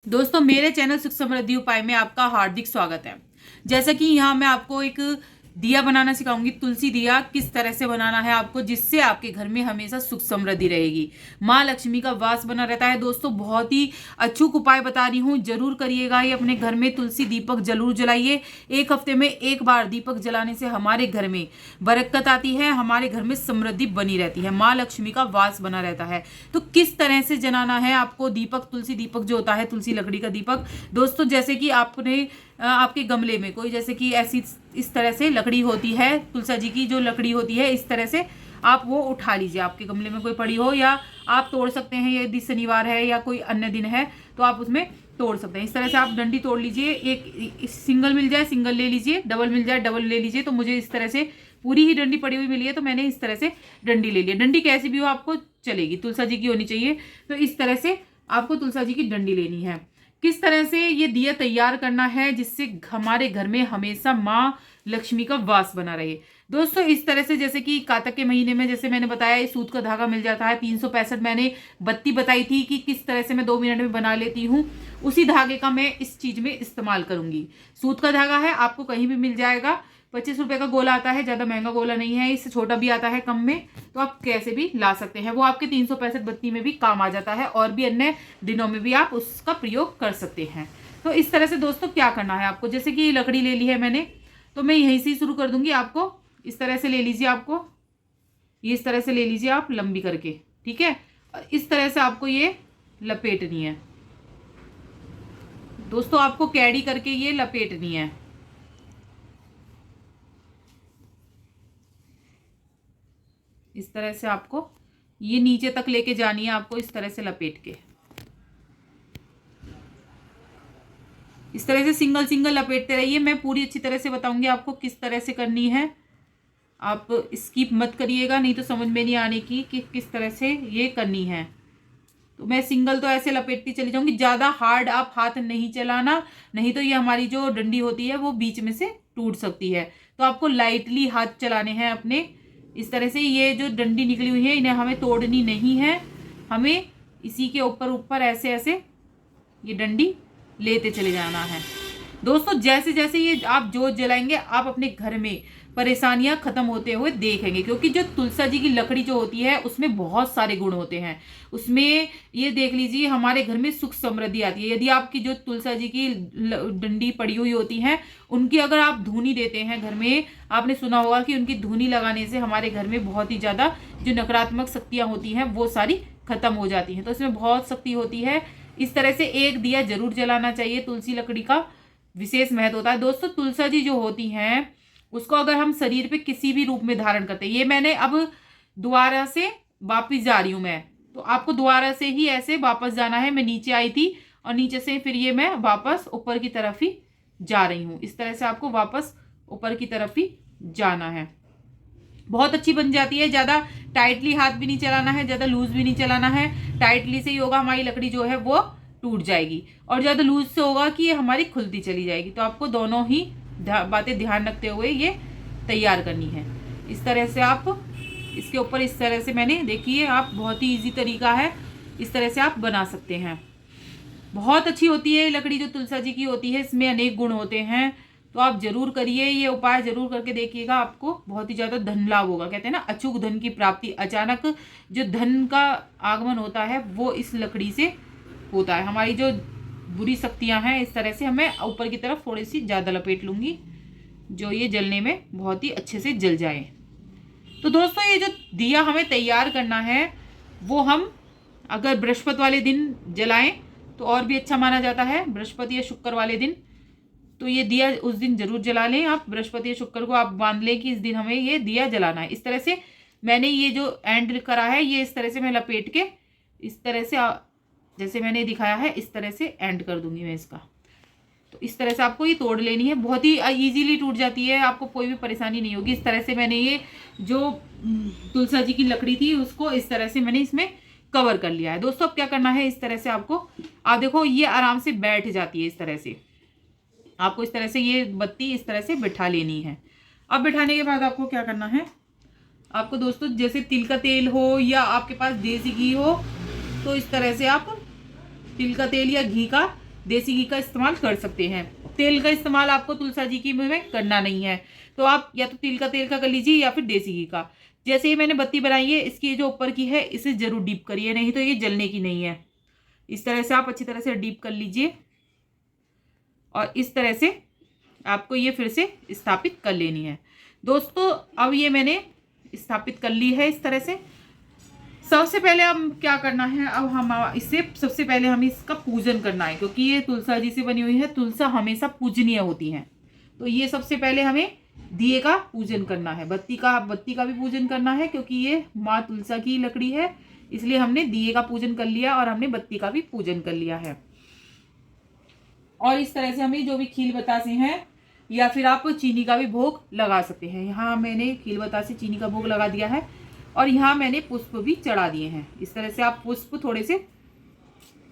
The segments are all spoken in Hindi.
दोस्तों मेरे चैनल सुख समृद्धि उपाय में आपका हार्दिक स्वागत है। जैसा कि यहाँ मैं आपको एक दिया बनाना सिखाऊंगी। तुलसी दिया किस तरह से बनाना है आपको, जिससे आपके घर में हमेशा सुख समृद्धि रहेगी, माँ लक्ष्मी का वास बना रहता है। दोस्तों बहुत ही अचूक उपाय बता रही हूँ, जरूर करिएगा ये। अपने घर में तुलसी दीपक जरूर जलाइए। एक हफ्ते में एक बार दीपक जलाने से हमारे घर में बरकत आती है, हमारे घर में समृद्धि बनी रहती है, माँ लक्ष्मी का वास बना रहता है। तो किस तरह से जलाना है आपको दीपक, तुलसी दीपक जो होता है, तुलसी लकड़ी का दीपक। दोस्तों जैसे कि आपने आपके गमले में कोई जैसे कि ऐसी इस तरह से लकड़ी होती है, तुलसा जी की जो लकड़ी होती है, इस तरह से आप वो उठा लीजिए। आपके गमले में कोई पड़ी हो, या आप तोड़ सकते हैं, यदि शनिवार है या कोई अन्य दिन है तो आप उसमें तोड़ सकते हैं। इस तरह से आप डंडी तोड़ लीजिए। एक सिंगल मिल जाए सिंगल ले लीजिए, डबल मिल जाए डबल ले लीजिए। तो मुझे इस तरह से पूरी ही डंडी पड़ी हुई मिली है, तो मैंने इस तरह से डंडी ले लिया। डंडी कैसी भी हो आपको चलेगी, तुलसा जी की होनी चाहिए। तो इस तरह से आपको तुलसा जी की डंडी लेनी है। किस तरह से ये दिया तैयार करना है जिससे हमारे घर में हमेशा माँ लक्ष्मी का वास बना रहे। दोस्तों इस तरह से, जैसे कि कातक के महीने में जैसे मैंने बताया, सूत का धागा मिल जाता है 365। मैंने बत्ती बताई थी कि किस तरह से मैं 2 मिनट में बना लेती हूँ, उसी धागे का मैं इस चीज में इस्तेमाल करूंगी। सूत का धागा है, आपको कहीं भी मिल जाएगा। 25 रुपए का गोला आता है, ज्यादा महंगा गोला नहीं है, इससे छोटा भी आता है कम में, तो आप कैसे भी ला सकते हैं। वो आपके 365 बत्ती में भी काम आ जाता है, और भी अन्य दिनों में भी आप उसका प्रयोग कर सकते हैं। तो इस तरह से दोस्तों क्या करना है आपको, जैसे कि लकड़ी ले ली है मैंने, तो मैं यहीं से शुरू कर दूंगी। आपको इस तरह से ले लीजिए, आपको ये इस तरह से ले लीजिए आप लंबी करके, ठीक है। और इस तरह से आपको ये लपेटनी है दोस्तों, आपको कैडी करके ये लपेटनी है। इस तरह से आपको ये नीचे तक लेके जानी है, आपको इस तरह से लपेट के, इस तरह से सिंगल सिंगल लपेटते रहिए। मैं पूरी अच्छी तरह से बताऊंगी आपको किस तरह से करनी है। आप स्किप मत करिएगा, नहीं तो समझ में नहीं आने की कि किस तरह से ये करनी है। तो मैं सिंगल तो ऐसे लपेटती चली जाऊंगी, ज़्यादा हार्ड आप हाथ नहीं चलाना, नहीं तो ये हमारी जो डंडी होती है वो बीच में से टूट सकती है। तो आपको लाइटली हाथ चलाने हैं अपने। इस तरह से ये जो डंडी निकली हुई है इन्हें हमें तोड़नी नहीं है, हमें इसी के ऊपर ऊपर ऐसे ऐसे ये डंडी लेते चले जाना है। दोस्तों जैसे जैसे ये आप जोत जलाएंगे, आप अपने घर में परेशानियां खत्म होते हुए देखेंगे, क्योंकि जो तुलसा जी की लकड़ी जो होती है उसमें बहुत सारे गुण होते हैं। उसमें ये देख लीजिए हमारे घर में सुख समृद्धि आती है। यदि आपकी जो तुलसा जी की डंडी पड़ी हुई होती है, उनकी अगर आप धूनी देते हैं घर में, आपने सुना होगा कि उनकी धूनी लगाने से हमारे घर में बहुत ही ज्यादा जो नकारात्मक शक्तियां होती हैं वो सारी खत्म हो जाती हैं। तो इसमें बहुत शक्ति होती है। इस तरह से एक दिया जरूर जलाना चाहिए। तुलसी लकड़ी का विशेष महत्व होता है। दोस्तों तुलसा जी जो होती हैं उसको अगर हम शरीर पे किसी भी रूप में धारण करते हैं, ये मैंने अब दोबारा से वापस जा रही हूँ मैं, तो आपको दोबारा से ही ऐसे वापस जाना है। मैं नीचे आई थी और नीचे से फिर ये मैं वापस ऊपर की तरफ ही जा रही हूँ। इस तरह से आपको वापस ऊपर की तरफ ही जाना है। बहुत अच्छी बन जाती है। ज़्यादा टाइटली हाथ भी नहीं चलाना है, ज़्यादा लूज भी नहीं चलाना है। टाइटली से ही होगा हमारी लकड़ी जो है वो टूट जाएगी, और ज़्यादा लूज से होगा कि ये हमारी खुलती चली जाएगी। तो आपको दोनों ही बातें ध्यान रखते हुए ये तैयार करनी है। इस तरह से आप इसके ऊपर इस तरह से, मैंने देखिए आप, बहुत ही इजी तरीका है, इस तरह से आप बना सकते हैं। बहुत अच्छी होती है लकड़ी जो तुलसा जी की होती है, इसमें अनेक गुण होते हैं। तो आप जरूर करिए, ये उपाय जरूर करके देखिएगा, आपको बहुत ही ज़्यादा धन लाभ होगा। कहते हैं ना अचूक धन की प्राप्ति, अचानक जो धन का आगमन होता है वो इस लकड़ी से होता है। हमारी जो बुरी शक्तियां हैं, इस तरह से हमें ऊपर की तरफ थोड़ी सी ज़्यादा लपेट लूँगी, जो ये जलने में बहुत ही अच्छे से जल जाए। तो दोस्तों ये जो दिया हमें तैयार करना है वो हम अगर बृहस्पति वाले दिन जलाएं तो और भी अच्छा माना जाता है। बृहस्पति या शुक्र वाले दिन, तो ये दिया उस दिन जरूर जला लें आप। बृहस्पति या शुक्र को आप बांध लें कि इस दिन हमें ये दिया जलाना है। इस तरह से मैंने ये जो एंड करा है, ये इस तरह से मैं लपेट के इस तरह से जैसे मैंने दिखाया है इस तरह से एंड कर दूंगी मैं इसका। तो इस तरह से आपको ये तोड़ लेनी है, बहुत ही इजीली टूट जाती है, आपको कोई भी परेशानी नहीं होगी। इस तरह से मैंने ये जो तुलसा जी की लकड़ी थी उसको इस तरह से मैंने इसमें कवर कर लिया है। दोस्तों अब क्या करना है, इस तरह से आपको, आप देखो ये आराम से बैठ जाती है। इस तरह से आपको इस तरह से ये बत्ती इस तरह से बिठा लेनी है। अब बिठाने के बाद आपको क्या करना है, आपको दोस्तों जैसे तिल का तेल हो या आपके पास देसी घी हो, तो इस तरह से आप तिल का तेल या घी का देसी घी का इस्तेमाल कर सकते हैं। तेल का इस्तेमाल आपको तुलसा जी की में करना नहीं है, तो आप या तो तिल का तेल का कर लीजिए या फिर देसी घी का। जैसे ही मैंने बत्ती बनाई है, इसकी जो ऊपर की है इसे जरूर डीप करिए, नहीं तो ये जलने की नहीं है। इस तरह से आप अच्छी तरह से डीप कर लीजिए और इस तरह से आपको ये फिर से स्थापित कर लेनी है। दोस्तों अब ये मैंने स्थापित कर ली है इस तरह से। सबसे पहले हम क्या करना है, अब हम इससे सबसे पहले हमें इसका पूजन करना है, क्योंकि ये तुलसा जी से बनी हुई है। तुलसा हमेशा पूजनीय होती हैं, तो ये सबसे पहले हमें दिए का पूजन करना है। बत्ती का भी पूजन करना है, क्योंकि ये माँ तुलसा की लकड़ी है, इसलिए हमने दिए का पूजन कर लिया और हमने बत्ती का भी पूजन कर लिया है। और इस तरह से हमें जो भी खील बतासे हैं या फिर आप चीनी का भी भोग लगा सकते हैं। यहाँ मैंने खील बतासे चीनी का भोग लगा दिया है और यहाँ मैंने पुष्प भी चढ़ा दिए हैं। इस तरह से आप थोड़े से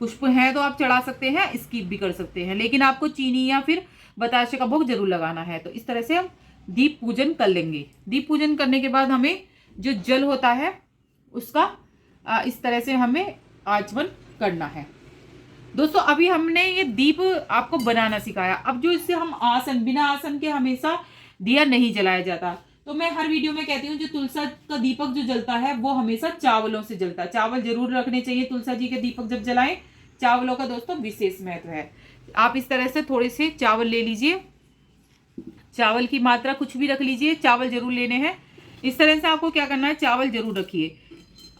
पुष्प हैं तो आप चढ़ा सकते हैं, स्किप भी कर सकते हैं, लेकिन आपको चीनी या फिर बतासे का भोग जरूर लगाना है। तो इस तरह से हम दीप पूजन कर लेंगे। दीप पूजन करने के बाद हमें जो जल होता है उसका इस तरह से हमें आचमन करना है। दोस्तों अभी हमने ये दीप आपको बनाना सिखाया। अब जो इससे हम बिना आसन के हमेशा दिया नहीं जलाया जाता, तो मैं हर वीडियो में कहती हूँ जो तुलसा का दीपक जो जलता है वो हमेशा चावलों से जलता है। चावल जरूर रखने चाहिए तुलसा जी के दीपक जब जलाएं। चावलों का दोस्तों विशेष महत्व है। आप इस तरह से थोड़े से चावल ले लीजिए, चावल की मात्रा कुछ भी रख लीजिए, चावल जरूर लेने हैं। इस तरह से आपको क्या करना है, चावल जरूर रखिए।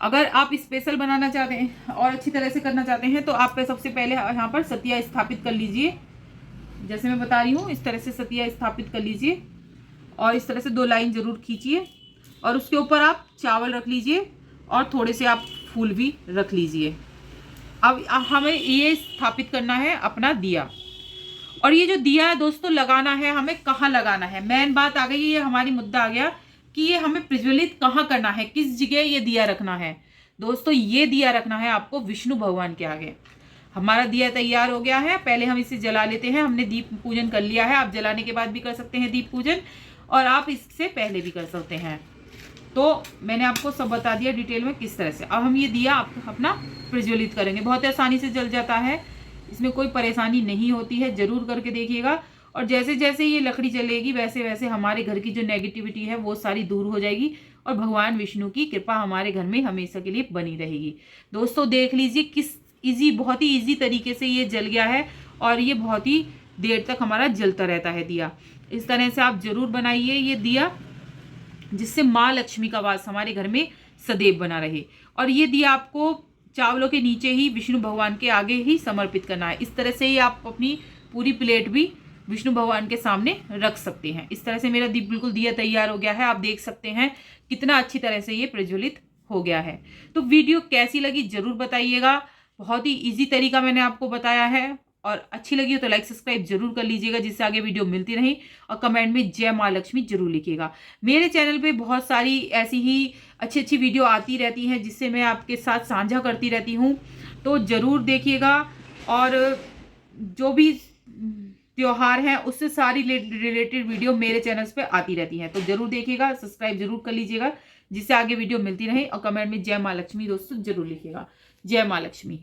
अगर आप स्पेशल बनाना चाहते हैं और अच्छी तरह से करना चाहते हैं तो आप सबसे पहले यहाँ पर सतिया स्थापित कर लीजिए। जैसे मैं बता रही हूँ इस तरह से सतिया स्थापित कर लीजिए और इस तरह से 2 लाइन जरूर खींचिए और उसके ऊपर आप चावल रख लीजिए और थोड़े से आप फूल भी रख लीजिए। अब हमें ये स्थापित करना है अपना दिया। और ये जो दिया है दोस्तों लगाना है हमें कहाँ लगाना है, मेन बात आ गई। ये हमारी मुद्दा आ गया कि ये हमें प्रज्वलित कहाँ करना है, किस जगह ये दिया रखना है। दोस्तों ये दिया रखना है आपको विष्णु भगवान के आगे। हमारा दिया तैयार हो गया है, पहले हम इसे जला लेते हैं। हमने दीप पूजन कर लिया है, आप जलाने के बाद भी कर सकते हैं दीप पूजन और आप इससे पहले भी कर सकते हैं। तो मैंने आपको सब बता दिया डिटेल में किस तरह से। अब हम ये दिया अपना प्रज्वलित करेंगे। बहुत आसानी से जल जाता है, इसमें कोई परेशानी नहीं होती है, जरूर करके देखिएगा। और जैसे जैसे ये लकड़ी जलेगी वैसे वैसे हमारे घर की जो नेगेटिविटी है वो सारी दूर हो जाएगी और भगवान विष्णु की कृपा हमारे घर में हमेशा के लिए बनी रहेगी। दोस्तों देख लीजिए किस बहुत ही ईजी तरीके से ये जल गया है और ये बहुत ही देर तक हमारा जलता रहता है दिया। इस तरह से आप जरूर बनाइए ये दिया, जिससे माँ लक्ष्मी का वास हमारे घर में सदैव बना रहे। और ये दिया आपको चावलों के नीचे ही विष्णु भगवान के आगे ही समर्पित करना है। इस तरह से ही आप अपनी पूरी प्लेट भी विष्णु भगवान के सामने रख सकते हैं। इस तरह से मेरा दीप बिल्कुल दिया तैयार हो गया है। आप देख सकते हैं कितना अच्छी तरह से ये प्रज्वलित हो गया है। तो वीडियो कैसी लगी जरूर बताइएगा। बहुत ही इजी तरीका मैंने आपको बताया है और अच्छी लगी हो तो लाइक सब्सक्राइब जरूर कर लीजिएगा, जिससे आगे वीडियो मिलती रही। और कमेंट में जय माँ लक्ष्मी जरूर लिखिएगा। मेरे चैनल पे बहुत सारी ऐसी ही अच्छी अच्छी वीडियो आती रहती हैं जिससे मैं आपके साथ साझा करती रहती हूँ, तो ज़रूर देखिएगा। और जो भी त्योहार हैं उससे सारी रिलेटेड वीडियो मेरे चैनल्स पे आती रहती हैं, तो ज़रूर देखिएगा, सब्सक्राइब जरूर कर लीजिएगा, जिससे आगे वीडियो मिलती रहे। और कमेंट में जय माँ लक्ष्मी दोस्तों जरूर लिखिएगा। जय माँ लक्ष्मी।